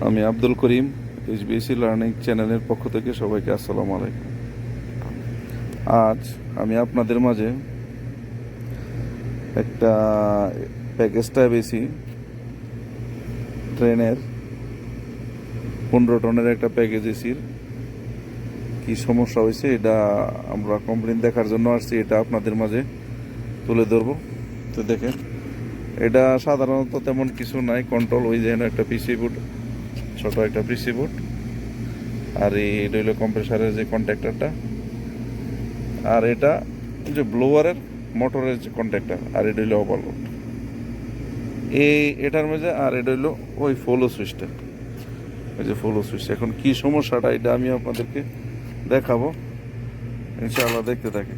আমি আব্দুল করিম, এইচবিএসি লার্নিং চ্যানেলের পক্ষ থেকে সবাইকে আসসালামু আলাইকুম। আজ আমি আপনাদের মাঝে একটা প্যাকেজটা বেশি ট্রেনের 15 টনের একটা প্যাকেজ এসির কি সমস্যা হয়েছে এটা আমরা কমপ্লেন দেখার জন্য আসছি, এটা আপনাদের মাঝে তুলে ধরবো। তো দেখেন, এটা সাধারণত তেমন কিছু নাই, কন্ট্রোল ওই যেন একটা পিসি বোর্ড, ছোট একটা পিসি বোর্ড, আর এটা হলো কম্প্রেসারের যে কন্ট্যাক্টরটা, আর এটা যে ব্লোয়ারের মোটরের যে কন্ট্যাক্টর, আর এটা হলো ওভারলোড এটার মধ্যে, আর এটা হলো ওই ফলো সুইচটা, ওই যে ফলো সুইচ। এখন কি সমস্যাটা এটা আমি আপনাদেরকে দেখাবো, ইনশাআল্লাহ দেখতে থাকি।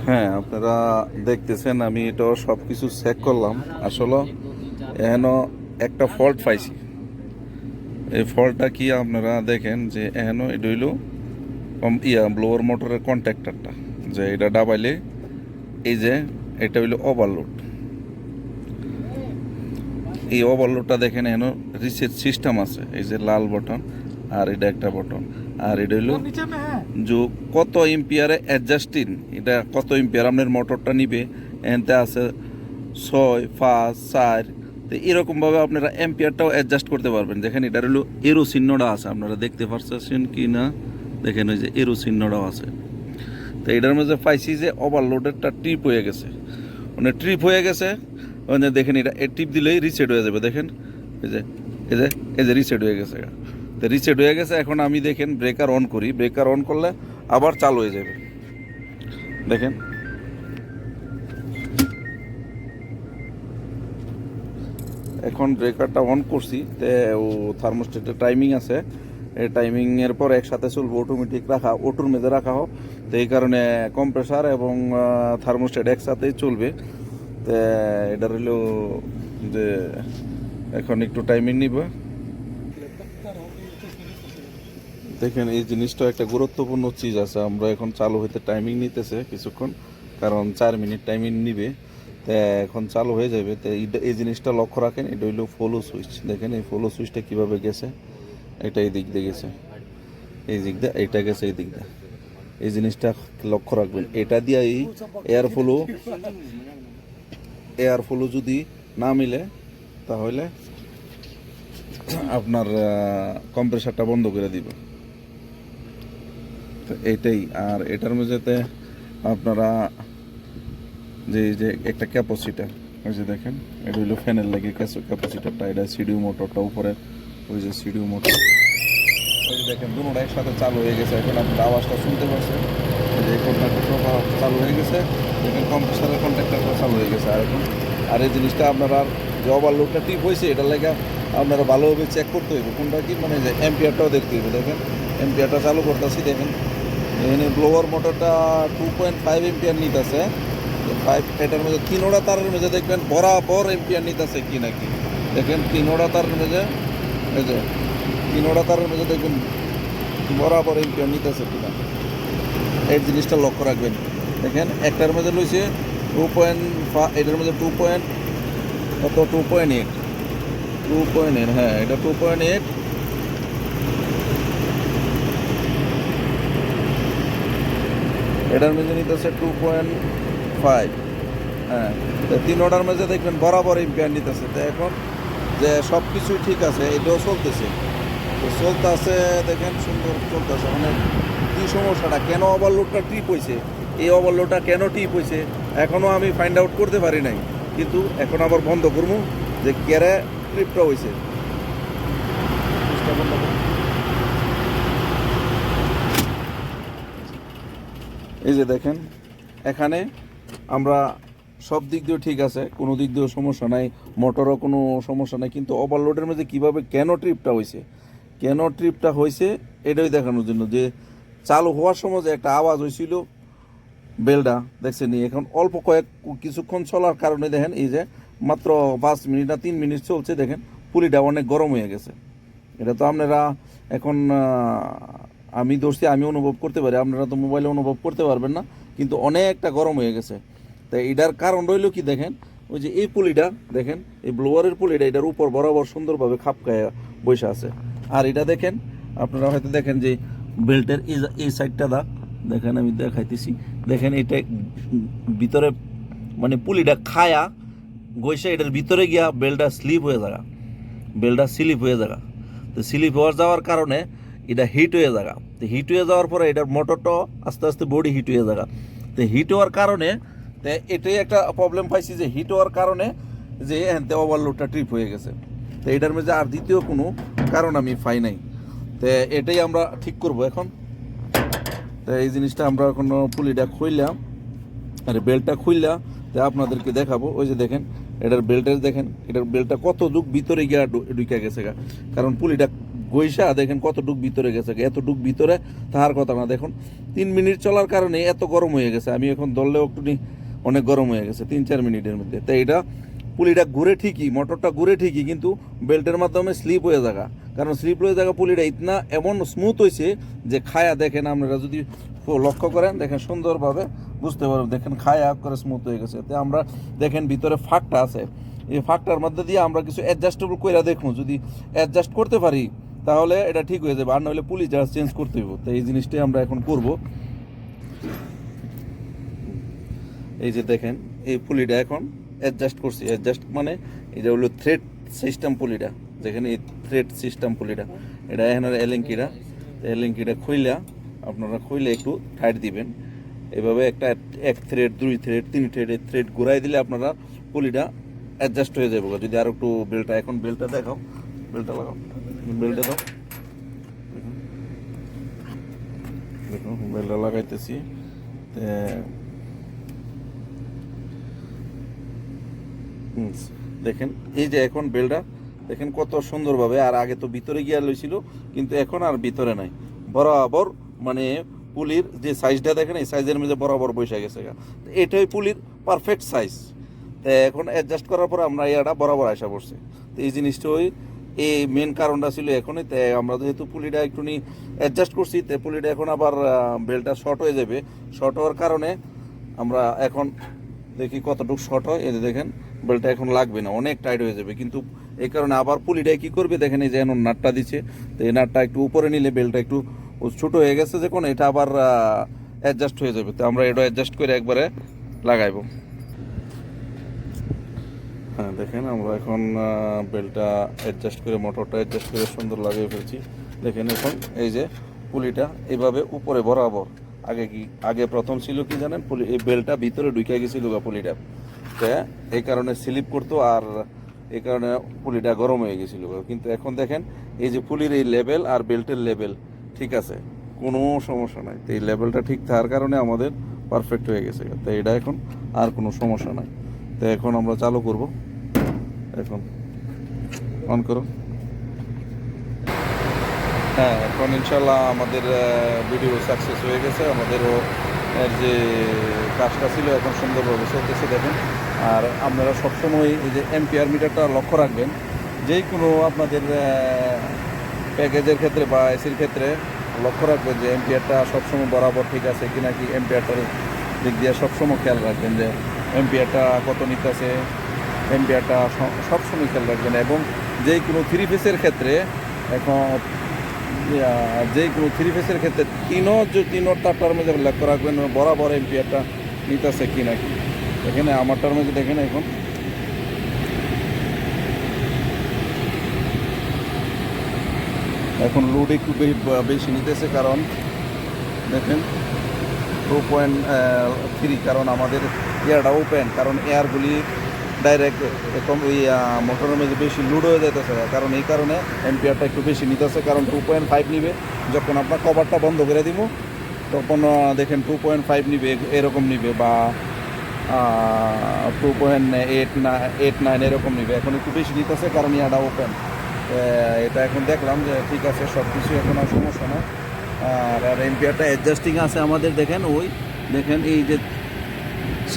হ্যাঁ, আপনারা দেখতেছেন আমি এটা সব কিছু চেক করলাম, আসলে এখানে একটা ফল্ট পাইছি। এই ফল্টটা কি আপনারা দেখেন যে এখানে এটা হইল ব্লোয়ার মোটরের কন্ট্যাক্টরটা, যে এটা ডাবাইলে এই যে এটা হইল ওভারলোড। এই ওভারলোডটা দেখেন এখানে রিসেট সিস্টেম আছে, এই যে লাল বটন আর এটা একটা বটন, আর এটা হইল যে কত এম্পিয়ারে অ্যাডজাস্টিং, এটা কত এম্পিয়ার আপনার মোটরটা নিবে, এনতে আছে 6, 5, 4। তো এরকমভাবে আপনারা এম্পিয়ারটাও অ্যাডজাস্ট করতে পারবেন। দেখেন এটার হলো এরো চিহ্নটা আছে, আপনারা দেখতে পাচ্ছেন কি না, দেখেন ওই যে এরো চিহ্নটাও আছে। তো এটার মধ্যে পাইছি যে ওভারলোডেরটা ট্রিপ হয়ে গেছে, মানে ট্রিপ হয়ে গেছে, মানে দেখেন এটা টিপ দিলেই রিসেট হয়ে যাবে। দেখেন এই যে এই যে এই যে রিসেট হয়ে গেছে, তো রিসেট হয়ে গেছে। এখন আমি দেখেন ব্রেকার অন করি, ব্রেকার অন করলে আবার চালু হয়ে যাবে। দেখেন এখন ব্রেকারটা অন করছি, তে ও থার্মোস্টেটের টাইমিং আছে, এই টাইমিংয়ের পর একসাথে চলবে, অটোমেটিক রাখা, অটোর মেঝে রাখা হোক, তো এই কারণে কম্প্রেসার এবং থার্মোস্টেট একসাথেই চলবে। তো এটা রইল যে এখন একটু টাইমিং নিব। দেখেন এই জিনিসটা একটা গুরুত্বপূর্ণ চিজ আছে, আমরা এখন চালু হইতে টাইমিং নিতেছে কিছুক্ষণ, কারণ 4 মিনিট টাইমিং নিবে, তো এখন চালু হয়ে যাবে। তো এই জিনিসটা লক্ষ্য রাখেন, এটা হইলো ফলো সুইচ। দেখেন এই ফলো সুইচটা কীভাবে গেছে, এটা এই দিক দিয়ে গেছে, এই দিক দিয়ে এটা গেছে, এই দিক দিয়ে, এই জিনিসটা লক্ষ্য রাখবেন। এটা দিয়ে এই এয়ার ফ্লো যদি না মিলে তাহলে আপনার কম্প্রেসারটা বন্ধ করে দিবে। তো এইটাই। আর এটার মধ্যেতে আপনারা যে যে একটা ক্যাপাসিটার, ওই যে দেখেন এটা হইলো ফ্যানের লাগে ক্যাপাসিটারটা, এটা সিডিউ মোটরটা উপরে, ওই যে সিডিউ মোটর, ওই যে দেখেন দুটোটা একসাথে চালু হয়ে গেছে। এখন আপনার আওয়াজটা শুনতে পাচ্ছেন, যে কন্ট্রাক্টরটা চালু হয়ে গেছে, দেখেন কম্প্রেসারের কন্ট্রাক্টরটা চালু হয়ে গেছে। আর এই জিনিসটা আপনারা যে ওভারলোডটা টিপ হয়েছে, এটার লাগে আপনারা ভালোভাবে চেক করতে হইবে কোনটা কি, মানে যে এম্পিয়ারটাও দেখতে হইবে। দেখেন এম্পিয়ারটা চালু করতেছি, দেখেন এখানে ব্লোয়ার মোটরটা 2.5 এম্পিয়ার নিতেছে, 5, এটার মধ্যে 3 তারের মধ্যে দেখবেন বরাবর এম্পিয়ার নিতেছে কি নাকি। দেখেন 3 তারের মধ্যে, এই যে 3 তারের মধ্যে দেখবেন বরাবর এম্পিয়ার নিতেছে কিনা, এই জিনিসটা লক্ষ্য রাখবেন। দেখেন একটার মধ্যে লইছে 2.5, এটার মধ্যে 2.8, হ্যাঁ এটা 2.8, এটার মধ্যে নিতেছে 2.5। হ্যাঁ, 3টার মধ্যে দেখবেন বরাবর এম্পিয়ার নিতেছে। তো এখন যে সব কিছুই ঠিক আছে, এটাও চলতেছে, তো চলতে আছে, দেখেন সুন্দর চলতেছে। মানে কী সমস্যাটা, কেন ওভারলোডটা ট্রিপ হয়েছে, এই ওভারলোডটা কেন ট্রিপ হয়েছে এখনও আমি ফাইন্ড আউট করতে পারি নাই, কিন্তু এখন আবার বন্ধ করবো যে কেরে ট্রিপটা হয়েছে। এই যে দেখেন এখানে আমরা সব দিক দিয়েও ঠিক আছে, কোনো দিক দিয়েও সমস্যা নাই, মোটরও কোনো সমস্যা নাই, কিন্তু ওভারলোডের মধ্যে কীভাবে কেন ট্রিপটা হয়েছে এটাই দেখানোর জন্য, যে চালু হওয়ার সময় যে একটা আওয়াজ হয়েছিল বেলটা দেখছেন, এখন অল্প কিছুক্ষণ চলার কারণে দেখেন এই যে মাত্র 5 মিনিট না 3 মিনিট চলছে, দেখেন পুলিটা অনেক গরম হয়ে গেছে। এটা তো আপনারা এখন আমি ধরছি, আমি অনুভব করতে পারি, আপনারা তো মোবাইলে অনুভব করতে পারবেন না, কিন্তু অনেকটা গরম হয়ে গেছে। তাই এটার কারণ রইল কি, দেখেন ওই যে এই পুলিটা দেখেন, এই ব্লোয়ারের পুলিটা এটার উপর বরাবর সুন্দরভাবে খাপকায় বসে আছে। আর এটা দেখেন, আপনারা হয়তো দেখেন যে বেল্টের এই সাইডটা দেখেন, আমি দেখাইতেছি, দেখেন এটা ভিতরে মানে পুলিটা খায়া গইসা এটার ভিতরে গিয়া বেল্টটা স্লিপ হয়ে যাগা, বেল্টটা স্লিপ হয়ে যাগা। তো স্লিপ হওয়ার যাওয়ার কারণে এটা হিট হয়ে যাগা। তো হিট হয়ে যাওয়ার পরে এটার মোটরটাও আস্তে আস্তে বডি হিট হয়ে যাগা। তো হিট হওয়ার কারণে তো এটাই একটা প্রবলেম পাইছি যে হিট হওয়ার কারণে যে এনতে ওভারলোডটা ট্রিপ হয়ে গেছে। তো এটার মধ্যে আর দ্বিতীয় কোনো কারণ আমি পাই নাই। তো এটাই আমরা ঠিক করব এখন। তো এই জিনিসটা আমরা এখন পুলিটা খুললাম, আর বেল্টটা খুললাম, তো আপনাদেরকে দেখাবো। ওই যে দেখেন এটার বেল্টের, দেখেন এটার বেল্টটা কত ডুক ভিতরে গিয়া ঢুকে গেছে গা, কারণ পুলিটা গইসা দেখেন কত ডুক ভিতরে গেছে, এত ডুক ভিতরে তাহার কথা না। দেখুন 3 মিনিট চলার কারণে এত গরম হয়ে গেছে, আমি এখন ধরলেও একটু অনেক গরম হয়ে গেছে 3-4 মিনিটের মধ্যে। তো এটা পুলিটা ঘুরে ঠিকই, মোটরটা ঘুরে ঠিকই, কিন্তু বেল্টের মাধ্যমে স্লিপ হয়ে যাগা। কারণ স্লিপ হয়ে যাগা পুলিটা ইতনা এমন স্মুথ হয়েছে যে খায়া দেখেন, আপনারা যদি লক্ষ্য করেন দেখেন সুন্দরভাবে বুঝতে পারবেন, দেখেন খায়া করে স্মুথ হয়ে গেছে। তো আমরা দেখেন ভিতরে ফাঁকটা আছে, এই ফাঁকটার মধ্যে দিয়ে আমরা কিছু অ্যাডজাস্টেবল করে দেখুন, যদি অ্যাডজাস্ট করতে পারি তাহলে এটা ঠিক হয়ে যাবে, আর নইলে পুলি জাহাজ চেঞ্জ করতে হবে। তো এই জিনিসটাই আমরা এখন করব। এই যে দেখেন এই পুলিটা এখন অ্যাডজাস্ট করছি, অ্যাডজাস্ট মানে এটা হলো থ্রেড সিস্টেম পুলিটা, যেখানে এই থ্রেড সিস্টেম পুলিটা, এটা এখন এলিঙ্কিটা, এলিঙ্কিটা খুইলা আপনারা খুইলে একটু টাইট দিবেন। এভাবে একটা 1 থ্রেড 2 থ্রেড 3 থ্রেড থ্রেড ঘুরাই দিলে আপনারা পুলিটা অ্যাডজাস্ট হয়ে যাবে। যদি আর একটু বেল্টটা, এখন বেল্টটা দেখাও, বেল্টটা লাগাও, বেল্টটা দাও, দেখুন বেল্টটা লাগাইতেছি। দেখেন এই যে এখন বেল্টটা দেখেন কত সুন্দরভাবে, আর আগে তো ভিতরে গিয়া লইছিল, কিন্তু এখন আর ভিতরে নাই, বরাবর মানে পুলির যে সাইজটা দেখেন এই সাইজের মধ্যে বরাবর বসে গেছে। এটাই পুলির পারফেক্ট সাইজ। তো এখন অ্যাডজাস্ট করার পর আমরা ইয়াটা বরাবর আসা পড়ছে। তো এই জিনিসটা ওই এই মেন কারণটা ছিল এখনই। তো আমরা যেহেতু পুলিটা একটু অ্যাডজাস্ট করছি, তো পুলিটা এখন আবার বেল্টটা শর্ট হয়ে যাবে। শর্ট হওয়ার কারণে আমরা এখন দেখি কতটুকু শর্ট হয়। এই যে দেখেন বেল্টটা এখন লাগবে না, অনেক টাইট হয়ে যাবে, কিন্তু এই কারণে আবার পুলিটাই কী করবে দেখেন, এই যে এখন নাটটা দিচ্ছে, তো এই নাটটা একটু উপরে নিলে বেল্টটা একটু ছোটো হয়ে গেছে যে কোনো, এটা আবার অ্যাডজাস্ট হয়ে যাবে। তো আমরা এটা অ্যাডজাস্ট করে একবারে লাগাইব। হ্যাঁ দেখেন আমরা এখন বেল্টটা অ্যাডজাস্ট করে, মোটরটা অ্যাডজাস্ট করে সুন্দর লাগিয়ে ফেলছি। দেখেন এখন এই যে পুলিটা এইভাবে উপরে বরাবর, আগে প্রথম ছিল কি জানেন, পুলি এই বেল্টটা ভিতরে ঢুকে গেছিল পুলিটা, তো এই কারণে স্লিপ করতো, আর এই কারণে পুলিটা গরম হয়ে গেছিল। কিন্তু এখন দেখেন এই যে পুলির এই লেভেল আর বেল্টের লেভেল ঠিক আছে, কোনো সমস্যা নাই। তো এই লেভেলটা ঠিক থাকার কারণে আমাদের পারফেক্ট হয়ে গেছে। তো এটা এখন আর কোনো সমস্যা নাই। তো এখন আমরা চালু করব, এখন অন করো। হ্যাঁ এখন ইনশাল্লাহ আমাদের ভিডিও সাকসেস হয়ে গেছে, আমাদেরও যে কাজটা ছিল এখন সুন্দরভাবে চলতেছে দেখেন। আর আপনারা সবসময় এই যে এম্পিয়ার মিটারটা লক্ষ্য রাখবেন, যেই কোনো আপনাদের প্যাকেজের ক্ষেত্রে বা এসির ক্ষেত্রে লক্ষ্য রাখবেন যে এম্পিয়ারটা সবসময় বরাবর ঠিক আছে কি নাকি, এম্পিয়ারটার দিক দিয়ে সবসময় খেয়াল রাখবেন যে এম্পিয়ারটা কত নিতেছে, এম্পিয়ারটা সবসময় খেয়াল রাখবেন। এবং যেই কোনো 3 ফেসের ক্ষেত্রে, এখন যেই কোনো 3 ফেসের ক্ষেত্রে তিনর তারটার মধ্যে লক্ষ্য রাখবেন বরাবর এম্পিয়ারটা নিতেছে কি নাকি। এখানে আমারটার মধ্যে দেখেন এখন লোড একটু বেশি নিতেছে, কারণ দেখেন 2.3, কারণ আমাদের এয়ারটা ওপেন, কারণ এয়ারগুলি ডাইরেক্ট এরকম ওই মোটরের মধ্যে বেশি লোড হয়ে যাইতেছে, কারণ এই কারণে এম্পিয়ারটা একটু বেশি নিতেছে। কারণ 2.5 নিবে, যখন আপনার কভারটা বন্ধ করে দিব তখন দেখেন 2.5 নিবে, এরকম নিবে, বা 2.89 এরকম নিবে। এখন একটু বেশি নিতেছে কারণ ইয়াটা ওপেন। এটা এখন দেখলাম যে ঠিক আছে, সব কিছু এখন আর সমস্যা না। আর এম্পিয়ারটা অ্যাডজাস্টিং আছে আমাদের, দেখেন দেখেন এই যে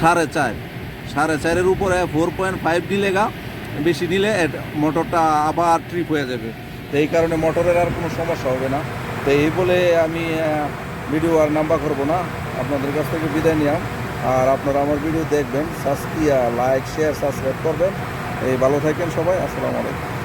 4.5 উপরে 4.5 নিলে বেশি নিলে মোটরটা আবার ট্রিপ হয়ে যাবে। তো এই কারণে মোটরের আর কোনো সমস্যা হবে না। তো এই বলে আমি ভিডিও আর নাম্বার করবো না, আপনাদের কাছ থেকে বিদায় নিলাম। আর আপনারা আমার ভিডিও দেখবেন, লাইক শেয়ার সাবস্ক্রাইব করবেন। এই ভালো থাকেন সবাই, আসসালামু আলাইকুম।